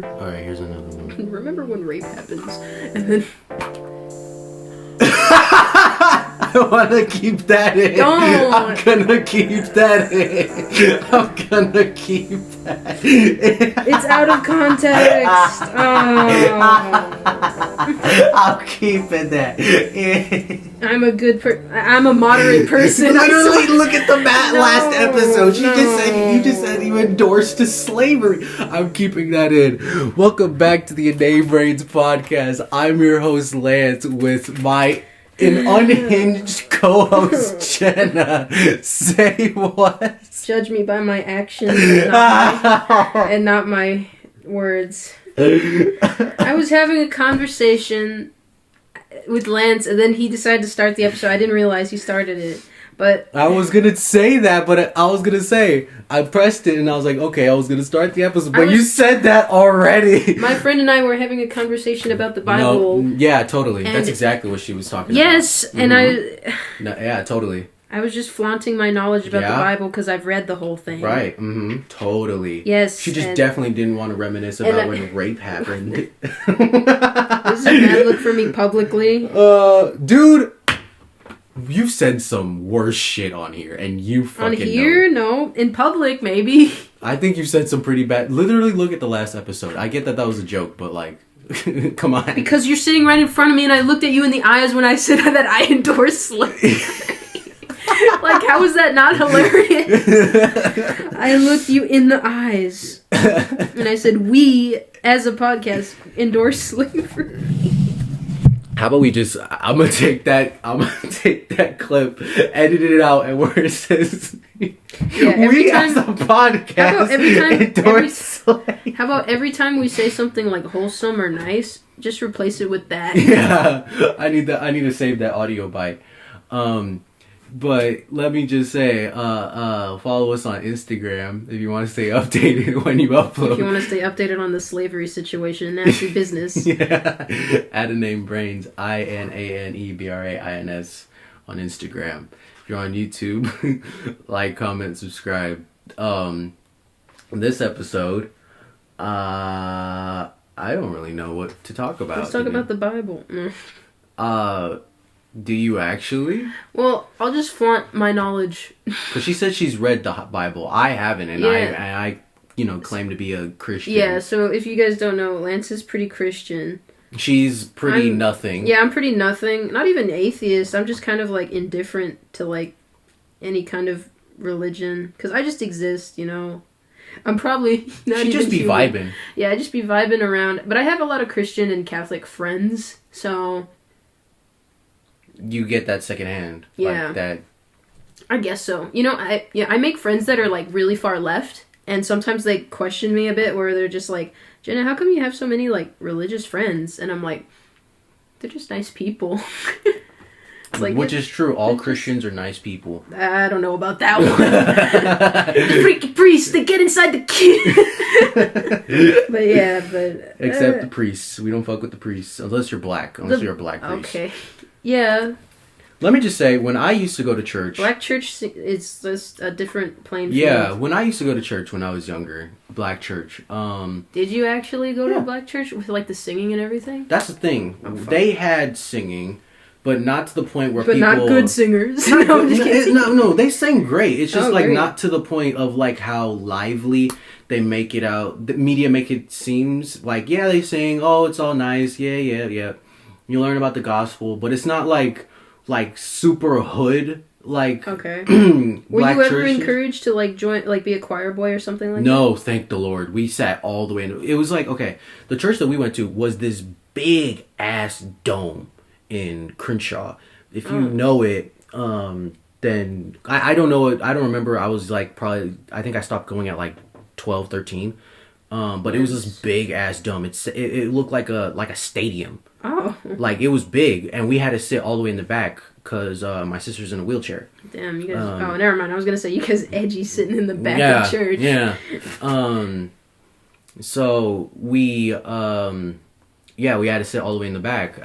Alright, here's another one. Remember when rape happens? And then... I want to keep that in. Don't. I'm gonna keep that in. I'm gonna keep that in. It's out of context. I'm keeping that in. I'm a moderate person. Literally, look at the last episode. You just said you endorsed slavery. I'm keeping that in. Welcome back to the InaneBrains podcast. I'm your host Lance with my unhinged co-host Jenna. Say what? Judge me by my actions and not my words. I was having a conversation with Lance, and then he decided to start the episode. I didn't realize he started it. But I was gonna say that, but I was gonna say I pressed it and I was like, okay, I was gonna start the episode, but you said that already. My friend and I were having a conversation about the Bible. No, yeah, totally. That's exactly what she was talking about. Yes, and yeah, totally. I was just flaunting my knowledge about the Bible because I've read the whole thing. Right. Totally. Yes. She just definitely didn't want to reminisce about when rape happened. This is a bad look for me publicly. Dude. You've said some worse shit on here, and you fucking on here? know. No. In public, maybe. I think you've said some pretty bad... Literally, look at the last episode. I get that was a joke, but, like, come on. Because you're sitting right in front of me, and I looked at you in the eyes when I said that I endorse slavery. Like, how is that not hilarious? I looked you in the eyes, and I said, we, as a podcast, endorse slavery. How about we just... I'm gonna take that clip, edit it out, and where it says... we as a podcast how about every time we say something like wholesome or nice, just replace it with that? Yeah, I need to save that audio bite. But let me just say, follow us on Instagram if you want to stay updated when you upload. If you want to stay updated on the slavery situation, nasty business. Yeah, InaneBrains, InaneBrains on Instagram. If you're on YouTube, like, comment, subscribe. This episode, I don't really know what to talk about. Let's talk about the Bible. Do you actually? Well, I'll just flaunt my knowledge. Because she said she's read the Bible. I haven't, and I claim to be a Christian. Yeah, so if you guys don't know, Lance is pretty Christian. She's pretty nothing. Yeah, I'm pretty nothing. Not even atheist. I'm just kind of, like, indifferent to, like, any kind of religion. Because I just exist, you know. I'm probably not even... She just be vibing. Yeah, I just be vibing around. But I have a lot of Christian and Catholic friends, so... You get that secondhand. Yeah. Like that. I guess so. You know, I make friends that are, like, really far left, and sometimes they question me a bit, where they're just like, Jenna, how come you have so many, like, religious friends? And I'm like, they're just nice people. Like, which is true. All Christians are nice people. I don't know about that one. The freaky priests, they get inside the kid. But yeah, but... Except the priests. We don't fuck with the priests. Unless you're black. Unless you're a black priest. Okay. Yeah. Let me just say, when I used to go to church... Black church is just a different playing field. Yeah, when I used to go to church when I was younger, black church. Did you actually go to a black church with, like, the singing and everything? That's the thing. They had singing, but not to the point where people... But not good singers. No, they sang great. It's just, great. Not to the point of, like, how lively they make it out. The media make it seems like, yeah, they sing, oh, it's all nice, yeah. You learn about the gospel, but it's not like super hood, like... Okay. Were you ever churches. encouraged to, like, join, like, be a choir boy or something like that? No, thank the Lord. We sat all the way in. It was like, okay, the church that we went to was this big-ass dome in Crenshaw. If you know it, then... I don't know it. I don't remember. I was, like, probably... I think I stopped going at, like, 12, 13. But it was this big-ass dome. It looked like a stadium. Oh. Like, it was big, and we had to sit all the way in the back because my sister's in a wheelchair. Damn, you guys... oh, never mind. I was going to say, you guys edgy sitting in the back of church. Yeah. So, we had to sit all the way in the back.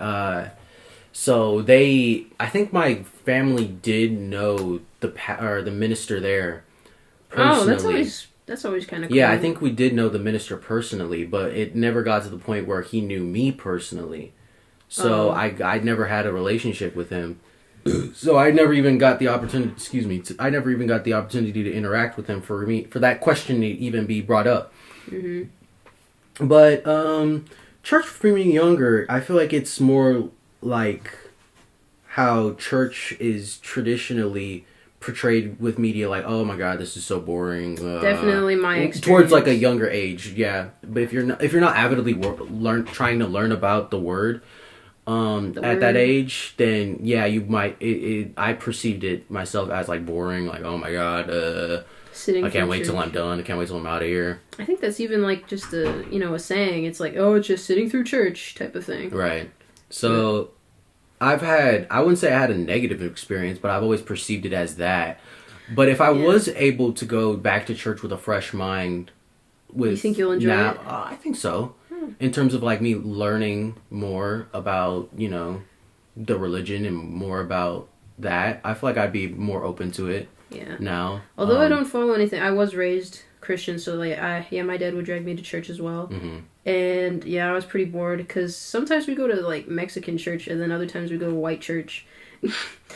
So, I think my family did know the minister there personally. Oh, that's always That's always kind of cool. Yeah, I think we did know the minister personally, but it never got to the point where he knew me personally. So I never had a relationship with him. So I never even got the opportunity. Excuse me. I never even got the opportunity to interact with him for that question to even be brought up. Mm-hmm. But church for me younger, I feel like it's more like how church is traditionally portrayed with media, like, oh my god, this is so boring. Definitely my experience. Towards like a younger age, yeah. But if you're not avidly trying to learn about the word. That age, then yeah, you might. I perceived it myself as like boring, like oh my god, I can't wait till I'm done. I can't wait till I'm out of here. I think that's even like just a saying. It's like, oh, it's just sitting through church type of thing. Right. So, I wouldn't say I had a negative experience, but I've always perceived it as that. But if I was able to go back to church with a fresh mind, you think you'll enjoy it? I think so. In terms of like me learning more about, the religion and more about that, I feel like I'd be more open to it. Yeah. Now. Although I don't follow anything, I was raised Christian, so like my dad would drag me to church as well. Mm-hmm. And yeah, I was pretty bored because sometimes we go to like Mexican church and then other times we go to white church.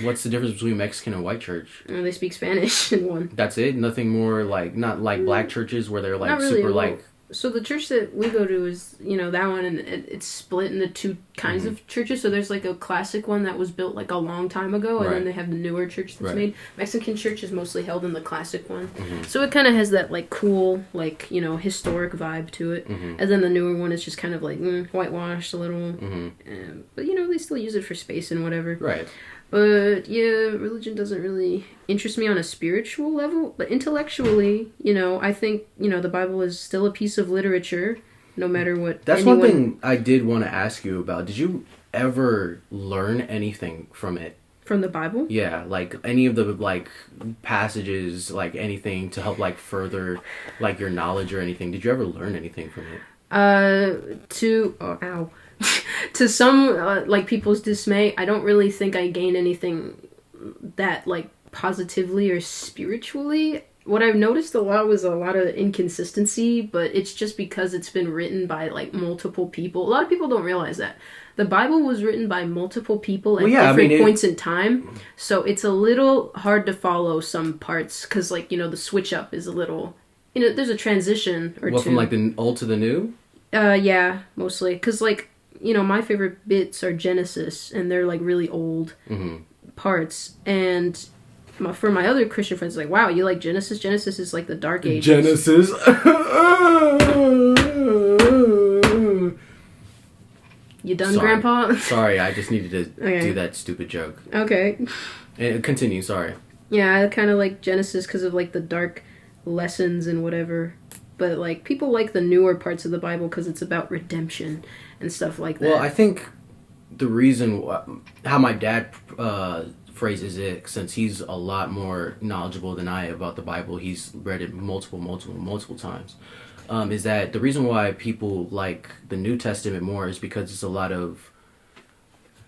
What's the difference between Mexican and white church? They speak Spanish in one. That's it? Nothing more like, not like black churches where they're like really, super like... So the church that we go to is, that one, and it's split into two kinds of churches. So there's like a classic one that was built like a long time ago, and then they have the newer church that's made. Mexican church is mostly held in the classic one. Mm-hmm. So it kind of has that like cool, like, historic vibe to it. Mm-hmm. And then the newer one is just kind of like whitewashed a little. Mm-hmm. But, they still use it for space and whatever. Right. But, yeah, religion doesn't really interest me on a spiritual level. But intellectually, I think, the Bible is still a piece of literature, no matter what. That's one thing I did want to ask you about. Did you ever learn anything from it? From the Bible? Yeah, like any of the, like, passages, like anything to help, like, further, like, your knowledge or anything. Did you ever learn anything from it? To some, like, people's dismay, I don't really think I gained anything that, like, positively or spiritually. What I've noticed a lot was a lot of inconsistency, but it's just because it's been written by, like, multiple people. A lot of people don't realize that. The Bible was written by multiple people at different points in time, so it's a little hard to follow some parts, because, like, the switch up is a little... there's a transition or two. What, from, like, the old to the new? Yeah, mostly. Because, like, my favorite bits are Genesis, and they're, like, really old parts. And for my other Christian friends, like, wow, you like Genesis? Genesis is, like, the Dark Ages. Genesis? You done, Grandpa? Sorry, I just needed to do that stupid joke. Okay. Continue, sorry. Yeah, I kind of like Genesis because of, like, the dark lessons and whatever. But, like, people like the newer parts of the Bible because it's about redemption and stuff like that. Well, I think the reason how my dad phrases it, since he's a lot more knowledgeable than I about the Bible, he's read it multiple times, is that the reason why people like the New Testament more is because it's a lot of...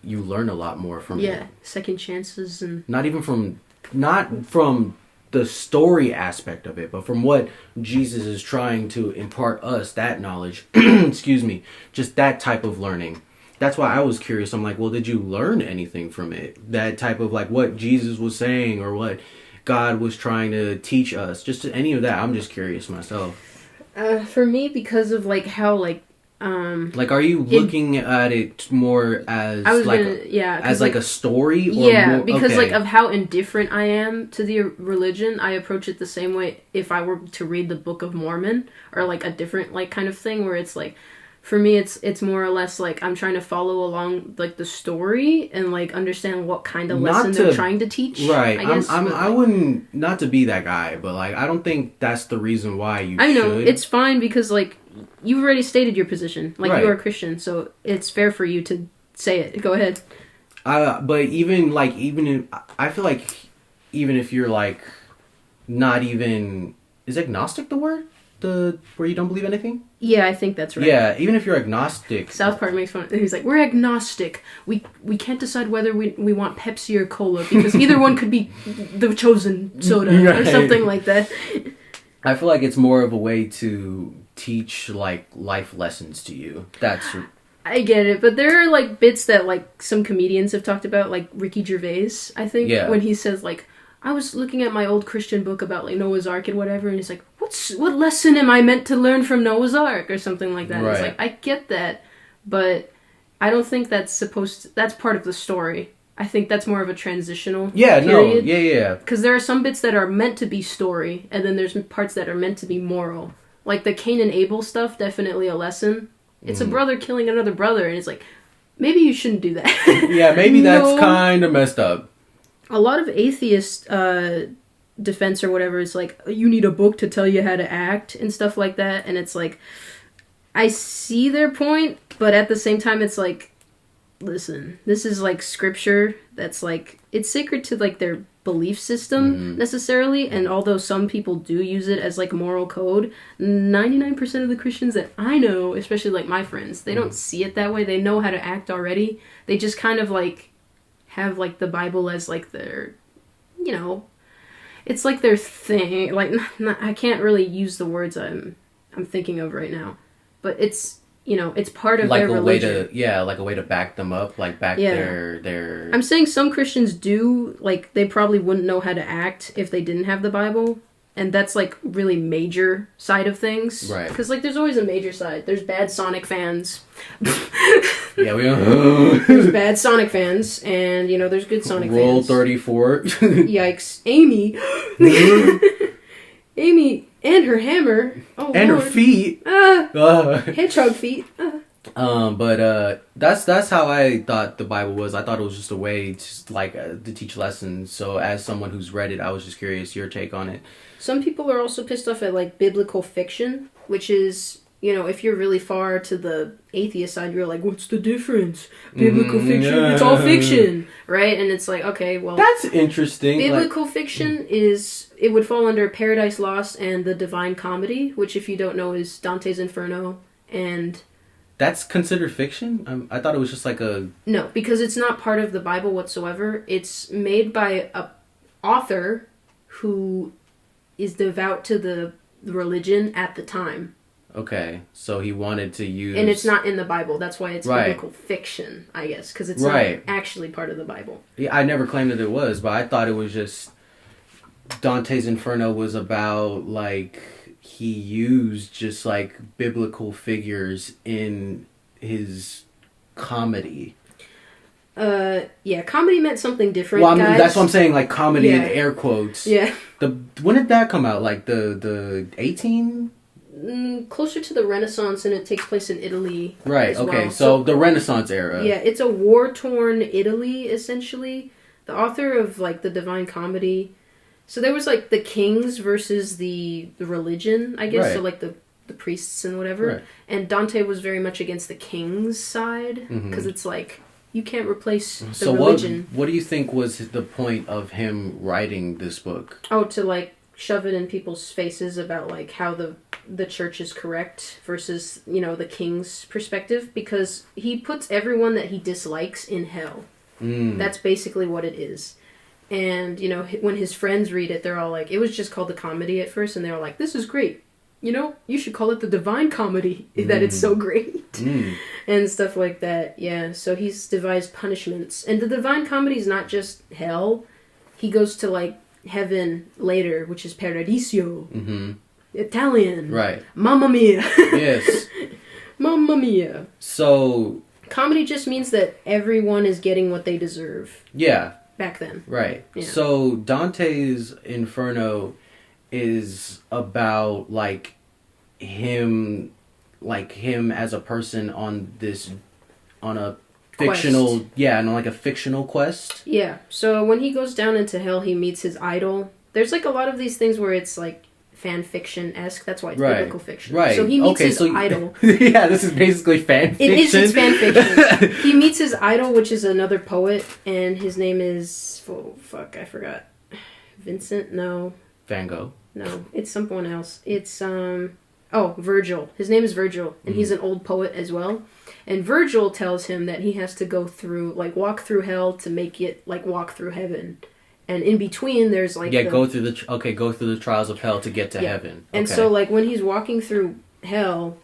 You learn a lot more from it. Yeah, second chances and... Not from the story aspect of it, but from what Jesus is trying to impart us, that knowledge, excuse me, just that type of learning. That's why I was curious. I'm like, well, did you learn anything from it? That type of, like, what Jesus was saying or what God was trying to teach us. Just any of that. I'm just curious myself. For me, because of, like, how, like, like, are you looking at it more as like a story? Or more, because like of how indifferent I am to the religion, I approach it the same way if I were to read the Book of Mormon or like a different like kind of thing where it's like, for me it's more or less like I'm trying to follow along like the story and like understand what kind of lesson they're trying to teach. Right. I wouldn't, not to be that guy, but like I don't think that's the reason why you I know, it's fine because like you've already stated your position. Like, you are a Christian, so it's fair for you to say it. Go ahead. But I feel like even if you're, like, not even... Is agnostic the word? Where you don't believe anything? Yeah, I think that's right. Yeah, even if you're agnostic... South Park makes fun. He's like, we're agnostic. We can't decide whether we want Pepsi or Cola, because either one could be the chosen soda, or something like that. I feel like it's more of a way to teach like life lessons to you. That's I get it, but there are like bits that like some comedians have talked about, like Ricky Gervais, I think, when he says like, I was looking at my old Christian book about like Noah's Ark and whatever, and he's like, what lesson am I meant to learn from Noah's Ark or something like that. Right. It's like, I get that, but I don't think that's part of the story. I think that's more of a transitional period. Yeah. Because there are some bits that are meant to be story, and then there's parts that are meant to be moral. Like the Cain and Abel stuff, definitely a lesson. It's a brother killing another brother, and it's like, maybe you shouldn't do that. Yeah, maybe that's kind of messed up. A lot of atheist defense or whatever is like, you need a book to tell you how to act and stuff like that, and it's like, I see their point, but at the same time, it's like, listen, this is like scripture that's like, it's sacred to like their belief system necessarily, and although some people do use it as like moral code, 99% of the Christians that I know, especially like my friends, they don't see it that way. They know how to act already. They just kind of like have like the Bible as like their, you know, it's like their thing. Like I can't really use the words I'm thinking of right now, but it's, you know, it's part of like their religion. Like a way to back them up, like their... I'm saying some Christians do, like, they probably wouldn't know how to act if they didn't have the Bible, and that's, like, really major side of things. Right. Because, like, there's always a major side. There's bad Sonic fans. Yeah, we know. There's bad Sonic fans, and, you know, there's good Sonic Roll fans. 34. Yikes. Amy. Amy and her hammer. Oh, and Lord. her feet. Hedgehog feet. But that's how I thought the Bible was. I thought it was just a way to teach lessons. So as someone who's read it, I was just curious your take on it. Some people are also pissed off at like biblical fiction, which is, you know, if you're really far to the atheist side, you're like, what's the difference? Biblical fiction, it's all fiction, right? And it's like, okay, well, that's interesting. Biblical fiction it would fall under Paradise Lost and the Divine Comedy, which, if you don't know, is Dante's Inferno. And that's considered fiction? I thought it was just like a... No, because it's not part of the Bible whatsoever. It's made by a author who is devout to the religion at the time. Okay, so he wanted to use... And it's not in the Bible. That's why it's biblical fiction, I guess, because it's not actually part of the Bible. Yeah, I never claimed that it was, but I thought it was just... Dante's Inferno was about, like... He used just, like, biblical figures in his comedy. Yeah, comedy meant something different, well, guys. That's what I'm saying, like, comedy in air quotes. Yeah. When did that come out? Like, the 18... closer to the Renaissance, and it takes place in Italy. Right, okay, so the Renaissance era. Yeah, it's a war-torn Italy, essentially. The author of, like, the Divine Comedy... So there was, like, the kings versus the religion, I guess, so, like, the priests and whatever. Right. And Dante was very much against the king's side, because it's like, you can't replace the religion. So what do you think was the point of him writing this book? Oh, to, like, shove it in people's faces about, like, how the church is correct versus, you know, the king's perspective, because he puts everyone that he dislikes in hell. That's basically what it is. And, you know, when his friends read it, they're all like, it was just called the comedy at first, and they were like, this is great. You know, you should call it the Divine Comedy, that it's so great. And stuff like that, yeah. So he's devised punishments. And the Divine Comedy is not just hell. He goes to, like, heaven later, which is Paradiso. Italian. Right. Mamma mia. Yes. Mamma mia. So... Comedy just means that everyone is getting what they deserve. Yeah. Back then. Right. Yeah. So Dante's Inferno is about like him as a person on a fictional quest. Yeah, on like a fictional quest. Yeah. So when he goes down into hell, he meets his idol. There's like a lot of these things where it's like fan fiction-esque. That's why it's biblical fiction. Right. So he meets his idol. Yeah, this is basically fan fiction. It is, it's fan fiction. He meets his idol, which is another poet, and his name is... Oh, fuck, I forgot. Vincent? No. Van Gogh? No, it's someone else. It's, Virgil. His name is Virgil, and he's an old poet as well. And Virgil tells him that he has to go through, like, walk through hell to make it, like, walk through heaven. And in between, there's like go through the trials of hell to get to heaven. And so like when he's walking through hell,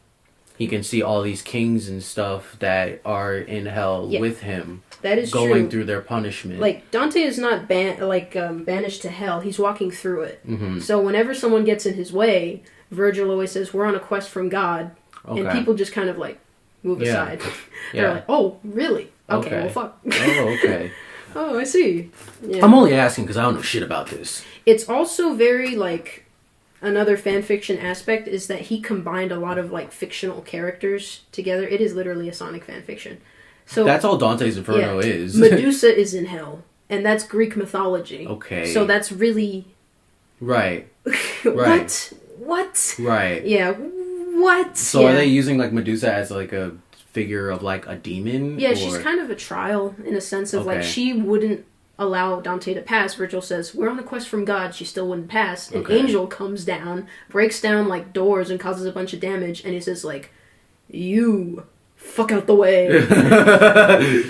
he can see all these kings and stuff that are in hell with him. That is going true. through their punishment. Like Dante is not banished to hell. He's walking through it. Mm-hmm. So whenever someone gets in his way, Virgil always says, "We're on a quest from God," and people just kind of like move aside. They're like, "Oh, really? Okay, well, fuck." Oh, okay. Oh, I see. Yeah. I'm only asking because I don't know shit about this. It's also very like another fan fiction aspect is that he combined a lot of like fictional characters together. It is literally a Sonic fan fiction. So that's all Dante's Inferno is. Medusa is in hell, and that's Greek mythology. Okay. So that's really right. Right. What? Right. Yeah. What? So are they using like Medusa as like a figure of like a demon? Yeah, she's kind of a trial in a sense of like she wouldn't allow Dante to pass. Virgil says, "We're on a quest from God." She still wouldn't pass. An angel comes down, breaks down like doors and causes a bunch of damage, and he says like, "You fuck out the way."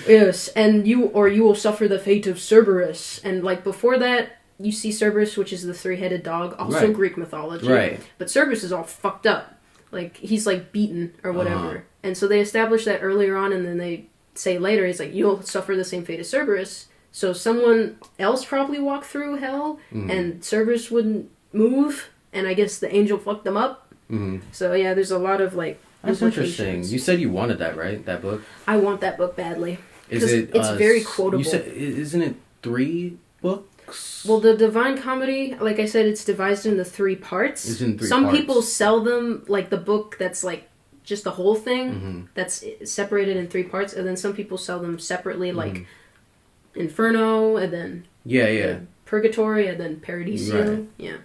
Yes, and you will suffer the fate of Cerberus. And like before that, you see Cerberus, which is the three-headed dog, also Greek mythology. Right. But Cerberus is all fucked up. Like, he's, like, beaten or whatever. And so they establish that earlier on, and then they say later, he's like, "You'll suffer the same fate as Cerberus." So someone else probably walked through hell, and Cerberus wouldn't move, and I guess the angel fucked them up. So, yeah, there's a lot of, like, that's interesting. You said you wanted that, right? That book? I want that book badly. Is it... It's very quotable. You said, isn't it 3 books? Well, the Divine Comedy, like I said, it's divided into 3 parts. It's in 3 Some parts. people sell them, like the book that's like just the whole thing, that's separated in 3 parts, and then some people sell them separately, like Inferno, and then Purgatory, and then Paradiso. Right. Yeah.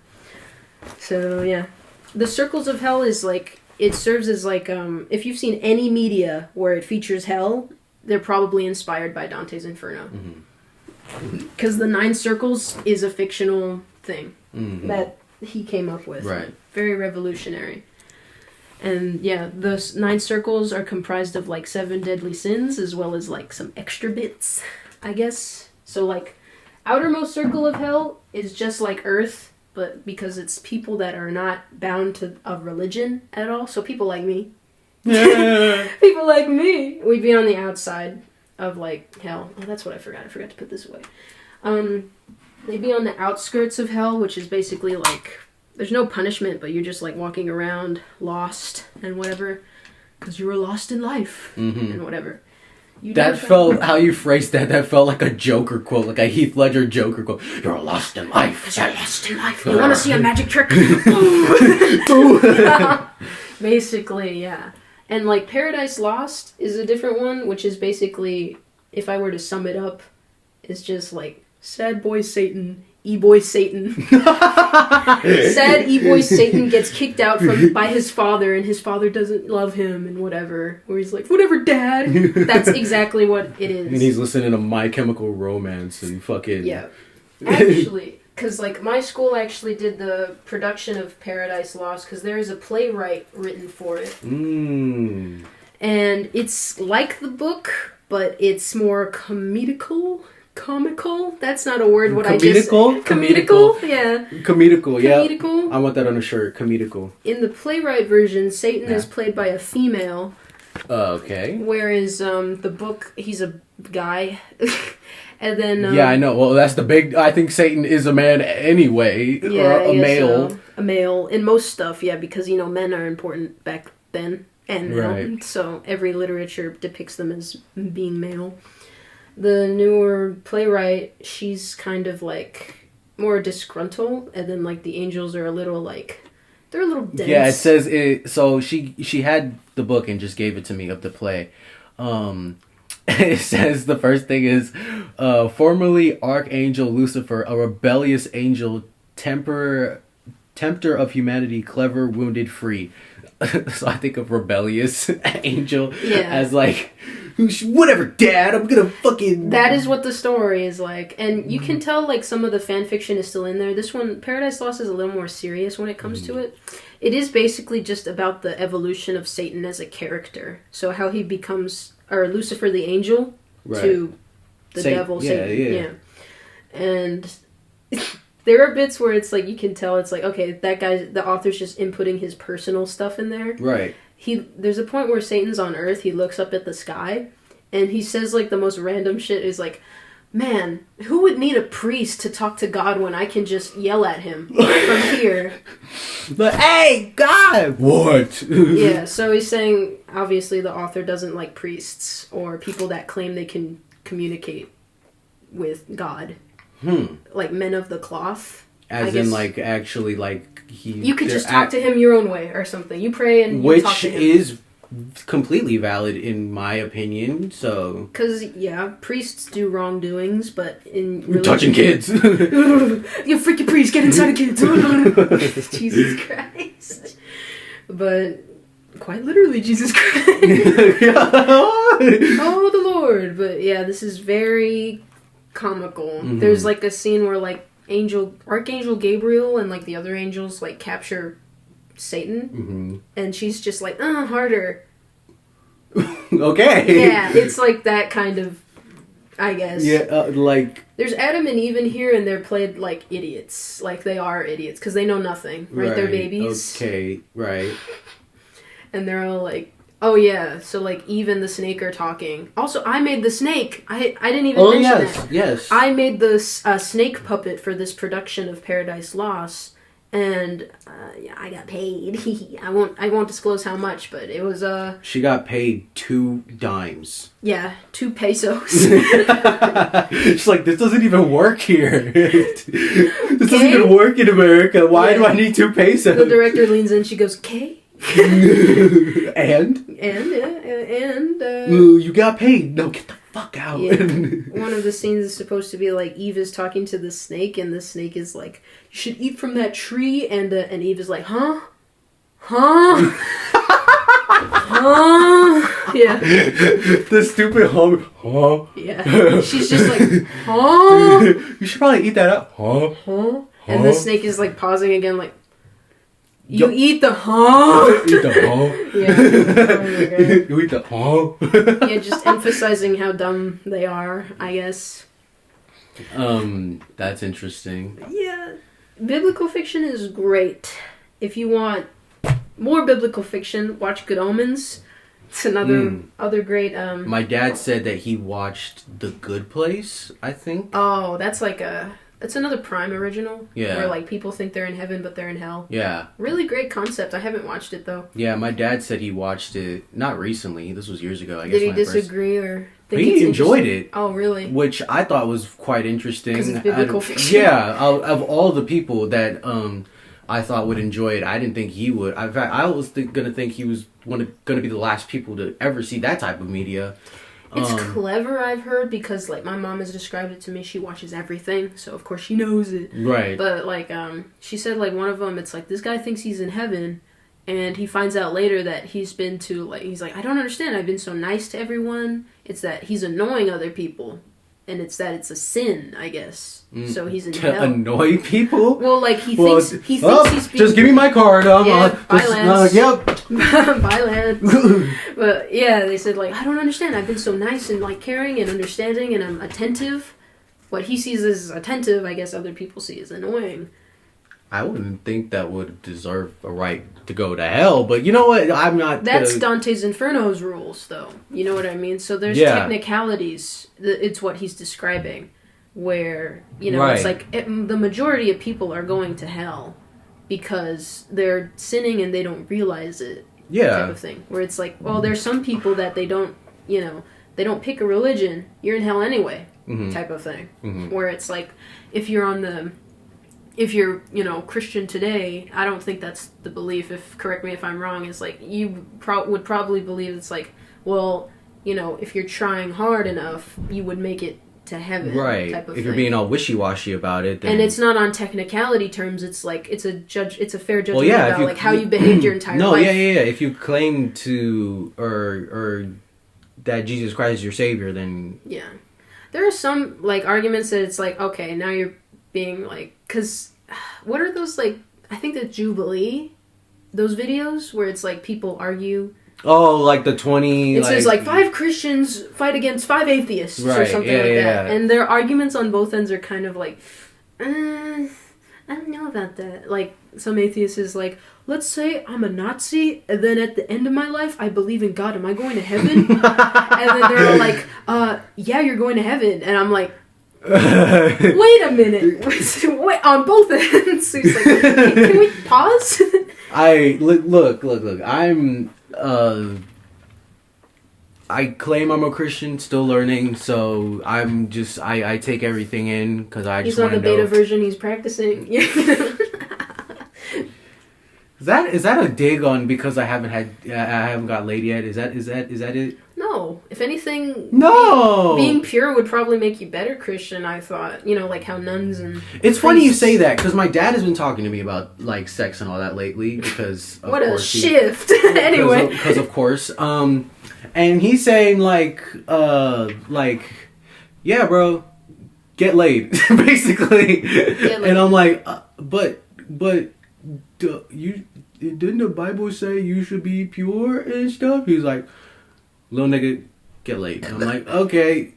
So, yeah. The Circles of Hell is like, it serves as like, if you've seen any media where it features hell, they're probably inspired by Dante's Inferno. Because the 9 circles is a fictional thing that he came up with. Right. Very revolutionary. And yeah, the 9 circles are comprised of like 7 deadly sins as well as like some extra bits, I guess. So like, outermost circle of hell is just like Earth, but because it's people that are not bound to a religion at all. So people like me. People like me. We'd be on the outside of like hell. Oh, that's what I forgot. I forgot to put this away. They'd be on the outskirts of hell, which is basically like there's no punishment, but you're just like walking around lost and whatever, because you were lost in life and whatever. That felt how you phrased that. That felt like a Joker quote, like a Heath Ledger Joker quote. You're lost in life. Because you're lost in life. You want to see a magic trick? Basically, yeah. And, like, Paradise Lost is a different one, which is basically, if I were to sum it up, it's just, like, sad boy Satan, e-boy Satan. Sad e-boy Satan gets kicked out by his father, and his father doesn't love him and whatever. Where he's like, "Whatever, Dad." That's exactly what it is. And he's listening to My Chemical Romance and fucking... Yeah. Actually... Because, like, my school actually did the production of Paradise Lost, because there is a playwright written for it. And it's like the book, but it's more comical? That's not a word. What comedical? I just... Comedical? Yeah. Comedical, yeah. Comedical? I want that on a shirt. Comedical. In the playwright version, Satan is played by a female. Okay. Whereas the book, he's a guy. And then... yeah, I know. Well, that's the big... I think Satan is a man anyway. Yeah, or a male. So. A male. In most stuff, yeah, because, you know, men are important back then. And now. So every literature depicts them as being male. The newer playwright, she's kind of, like, more disgruntled. And then, like, the angels are a little, like... They're a little dense. Yeah, it says... So she had the book and just gave it to me of the play. It says the first thing is, formerly Archangel Lucifer, a rebellious angel, tempter of humanity, clever, wounded, free. So I think of rebellious angel as like, whatever, Dad, I'm gonna fucking... That is what the story is like. And you can tell, like, some of the fan fiction is still in there. This one, Paradise Lost, is a little more serious when it comes to it. It is basically just about the evolution of Satan as a character. So how he becomes... Or Lucifer the angel to the devil, Satan. Yeah. And there are bits where it's like you can tell it's like, okay, that guy, the author's just inputting his personal stuff in there. Right. There's a point where Satan's on Earth. He looks up at the sky, and he says like the most random shit. Is like, man, who would need a priest to talk to God when I can just yell at him from here? But hey, God, what? Yeah, so he's saying obviously the author doesn't like priests or people that claim they can communicate with God, like men of the cloth. As in, like, actually, like you could just talk to him your own way or something. You pray and you talk to him. Which is completely valid in my opinion. So because priests do wrongdoings, but in religion, touching kids, you freaking priest, get inside of kids. Jesus Christ. But quite literally Jesus Christ. Oh the Lord. But yeah, this is very comical. There's like a scene where like Archangel Gabriel and like the other angels like capture Satan, and she's just like, harder. Okay. Yeah, it's like that kind of, I guess. Yeah, like there's Adam and Eve in here, and they're played like idiots, like they are idiots because they know nothing, right? They're babies. Okay, right. And they're all like, oh yeah, so like Eve and the snake are talking. Also, I made the snake. I didn't even mention that. Yes. I made the snake puppet for this production of Paradise Lost. And I got paid. I won't disclose how much, but it was She got paid 2 dimes. Yeah, 2 pesos. She's like, this doesn't even work here. This doesn't even work in America. Why do I need 2 pesos? The director leans in. She goes, "K." And you got paid. No, get the fuck out. Yeah. One of the scenes is supposed to be like Eve is talking to the snake, and the snake is like, "You should eat from that tree," and Eve is like, "Huh? Yeah. The stupid hum. Huh? Yeah. She's just like, huh? You should probably eat that up. Huh? And the snake is like pausing again, like, you eat the huh? Eat the huh? Yeah. Oh my God. You eat the huh? Yeah, just emphasizing how dumb they are, I guess. That's interesting. Yeah. Biblical fiction is great. If you want more biblical fiction, watch Good Omens. It's other great My dad said that he watched The Good Place, I think. Oh, that's like it's another Prime original. Yeah. Where like people think they're in heaven but they're in hell. Yeah. Really great concept. I haven't watched it though. Yeah, my dad said he watched it not recently. This was years ago, I guess. Did he disagree or think he enjoyed it. Oh, really? Which I thought was quite interesting. Because it's biblical fiction. Yeah, of all the people that I thought would enjoy it, I didn't think he would. In fact, I was gonna think he was gonna be the last people to ever see that type of media. It's clever, I've heard, because like my mom has described it to me. She watches everything, so of course she knows it. Right. But like she said, like one of them, it's like this guy thinks he's in heaven, and he finds out later that he's like, I don't understand. I've been so nice to everyone. It's that he's annoying other people, and it's a sin, I guess. So he's in hell. Annoy people? Well, like he thinks he's being, just give me my card. Bye, Lance. Yep. Bye, Lance. But yeah, they said like, I don't understand. I've been so nice and like caring and understanding, and I'm attentive. What he sees as attentive, I guess other people see as annoying. I wouldn't think that would deserve a right to go to hell, but you know what? I'm not. That's Dante's Inferno's rules, though. You know what I mean? So there's technicalities. It's what he's describing, where it's like the majority of people are going to hell because they're sinning and they don't realize it. Yeah. Type of thing. Where it's like, well, there's some people that they don't pick a religion. You're in hell anyway. Type of thing. Where it's like, if you're Christian today, I don't think that's the belief. Correct me if I'm wrong. It's like you would probably believe it's like, well, if you're trying hard enough, you would make it to heaven. Right. Type of if thing. You're being all wishy-washy about it, then... and it's not on technicality terms. It's like it's a fair judgment about like how you behaved your entire life. No, yeah. If you claim to or that Jesus Christ is your savior, then yeah, there are some like arguments that it's like, okay, now you're being like, because what are those like? I think the Jubilee, those videos where it's like people argue. Oh, like the 20... It says like 5 Christians fight against 5 atheists or something like that. And their arguments on both ends are kind of like, I don't know about that. Like, some atheists is like, let's say I'm a Nazi, and then at the end of my life, I believe in God. Am I going to heaven? And then they're all like, yeah, you're going to heaven. And I'm like, wait a minute. Wait, on both ends. So he's like, can we pause? Look. I claim I'm a Christian, still learning, so I'm just, I take everything in, because I just want to know. He's on the beta version, he's practicing. Is that a dig on because I haven't got laid yet? Is that it? No. If anything, no, being pure would probably make you better Christian, I thought. You know, like how nuns and It's funny you say that, because my dad has been talking to me about, like, sex and all that lately, because of what course a shift. Anyway. Because of course. And he's saying, like, yeah, bro, get laid, basically. Get laid. And I'm like, but didn't the Bible say you should be pure and stuff? He's like, little nigga, get laid. I'm like, okay,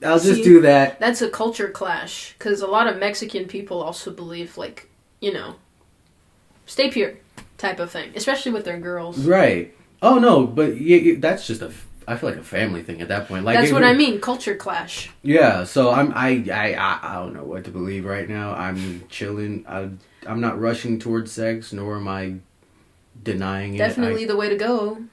I'll just do that. That's a culture clash, because a lot of Mexican people also believe, like, you know, stay pure type of thing, especially with their girls. Right. Oh, no, but that's just I feel like a family thing at that point. Like, that's what I mean, culture clash. Yeah, so I don't know what to believe right now. I'm chilling. I'm not rushing towards sex, nor am I denying it. Definitely the way to go.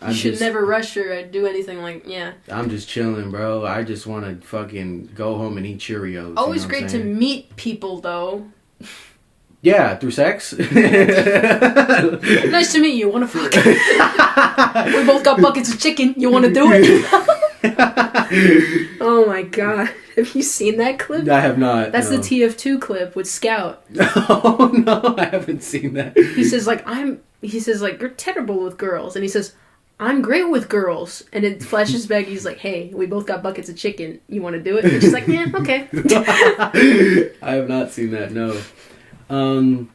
You should never rush or do anything like, yeah. I'm just chilling, bro. I just want to fucking go home and eat Cheerios. Always great to meet people, though. Yeah, through sex. Nice to meet you. Want to fuck? We both got buckets of chicken. You want to do it? Oh my god. Have you seen that clip? I have not. That's the TF2 clip with Scout. Oh no, I haven't seen that. He says like, you're terrible with girls. And he says, I'm great with girls. And it flashes back, he's like, hey, we both got buckets of chicken. You want to do it? And she's like, yeah, okay. I have not seen that, no. I'm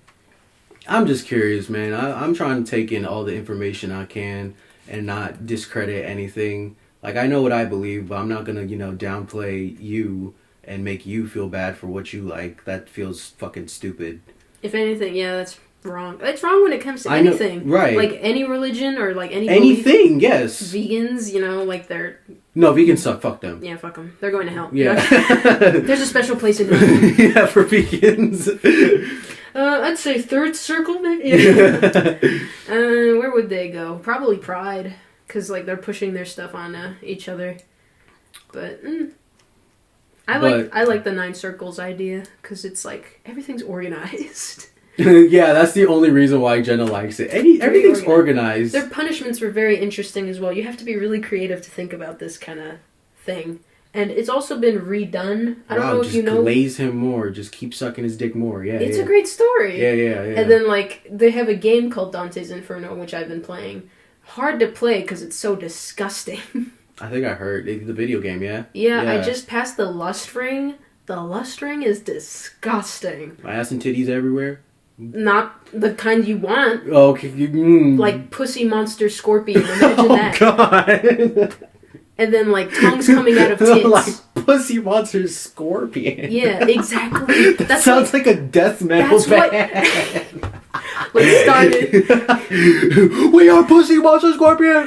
just curious, man. I'm trying to take in all the information I can and not discredit anything. Like, I know what I believe, but I'm not gonna, downplay you and make you feel bad for what you like. That feels fucking stupid. If anything, yeah, that's wrong. It's wrong when it comes to anything. Right. Like any religion or like any anything, belief. Yes. Vegans, like they're... No, vegans suck. Fuck them. Yeah, fuck them. They're going to hell. Yeah. There's a special place in hell. Yeah, for vegans. I'd say third circle, maybe. Where would they go? Probably Pride. Because, like, they're pushing their stuff on each other. But, I like the 9 circles idea. Because it's like, everything's organized. Yeah, that's the only reason why Jenna likes it. Everything's organized. Their punishments were very interesting as well. You have to be really creative to think about this kind of thing. And it's also been redone. I don't know if you know. Just glaze him more. Just keep sucking his dick more. Yeah, it's a great story. Yeah. And then, like, they have a game called Dante's Inferno, which I've been playing. Hard to play because it's so disgusting. I think I heard. The video game, yeah? Yeah, I just passed the lust ring. The lust ring is disgusting. Ass and titties everywhere? Not the kind you want. Oh, okay. Like Pussy Monster Scorpion. Imagine that. Oh, God. And then, like, tongues coming out of tits. Like Pussy Monster Scorpion. Yeah, exactly. That sounds like a death metal band. Let's start it. We are Pussy Monster Scorpion.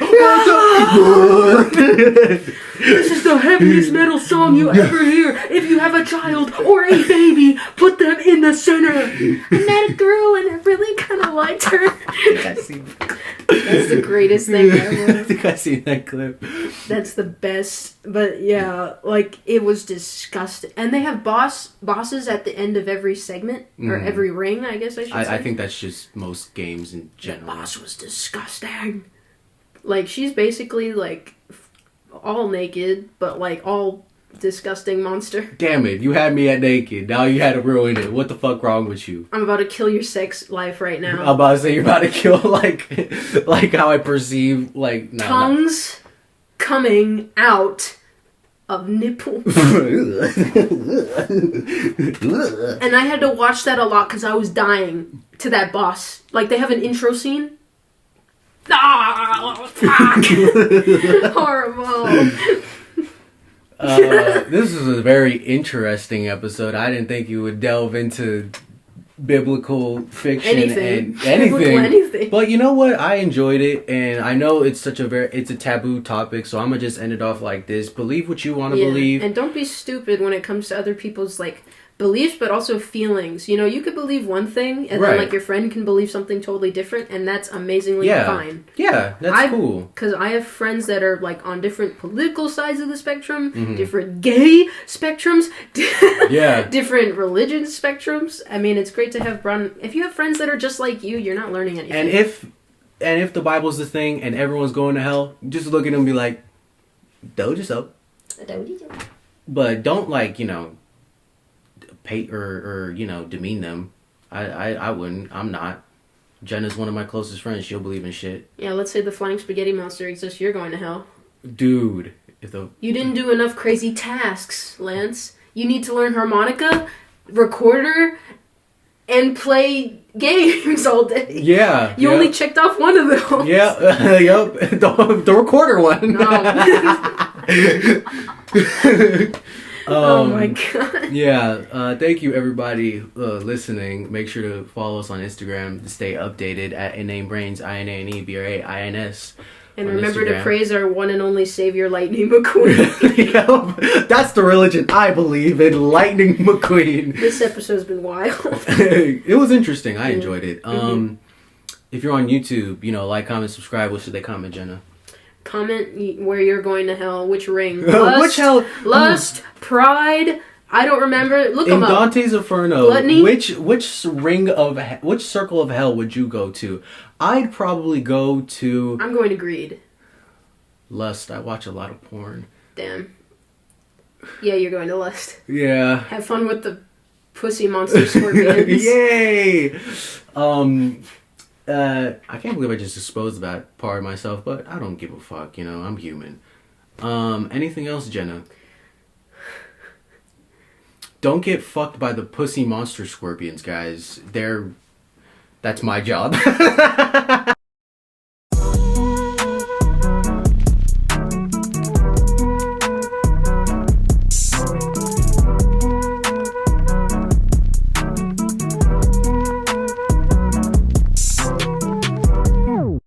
This is the heaviest metal song you ever hear. If you have a child or a baby, put them in the center. I met a girl and I really kind of liked her. That's the greatest thing ever. I think I've seen that clip. That's the best. But yeah, like, it was disgusting. And they have bosses at the end of every segment, or every ring, I guess I should say. I think that's just most games in general. The boss was disgusting. Like, she's basically, like, all naked, but, like, all disgusting monster. Damn it, you had me at naked. Now you had to ruin it. What the fuck wrong with you? I'm about to kill your sex life right now. I'm about to say you're about to kill, like how I perceive, like... Tongues coming out of nipple. And I had to watch that a lot because I was dying to that boss. Like, they have an intro scene. Ah, fuck. Horrible. This is a very interesting episode. I didn't think you would delve into biblical fiction and anything. But you know what? I enjoyed it, and I know it's it's a taboo topic, so I'm gonna just end it off like this. Believe what you want to believe. And don't be stupid when it comes to other people's, like, beliefs, but also feelings. You know, you could believe one thing, and then, like, your friend can believe something totally different, and that's amazingly fine. Yeah, that's cool. Because I have friends that are, like, on different political sides of the spectrum, different gay spectrums, different religion spectrums. I mean, it's great to have if you have friends that are just like you're not learning anything. And if the Bible's the thing, and everyone's going to hell, just look at them and be like, "Doge yourself." But don't, like, you know, pay or you know, demean them. I wouldn't. I'm not. Jenna's one of my closest friends. She'll believe in shit. Yeah, let's say the flying spaghetti monster exists. You're going to hell, dude. You didn't do enough crazy tasks, Lance. You need to learn harmonica, recorder, and play games all day. Yeah, you only checked off one of those. Yeah, yep. The recorder one. Oh my god. Yeah, thank you everybody listening. Make sure to follow us on Instagram to stay updated at InaneBrains, InaneBrains. And remember to praise our one and only savior, Lightning McQueen. Yep, that's the religion I believe in, Lightning McQueen. This episode's been wild. It was interesting. I enjoyed it. If you're on YouTube, you know, like, comment, subscribe. What should they comment, Jenna? Comment where you're going to hell, which ring. Which hell? Lust, pride, I don't remember. Look them up. In Dante's Inferno, Gluttony? which circle of hell would you go to? I'd probably go to... I'm going to greed. Lust. I watch a lot of porn. Damn. Yeah, you're going to lust. Yeah. Have fun with the pussy monster scorpions. Yay! I can't believe I just exposed that part of myself, but I don't give a fuck, you know, I'm human. Anything else, Jenna? Don't get fucked by the pussy monster scorpions, guys. That's my job.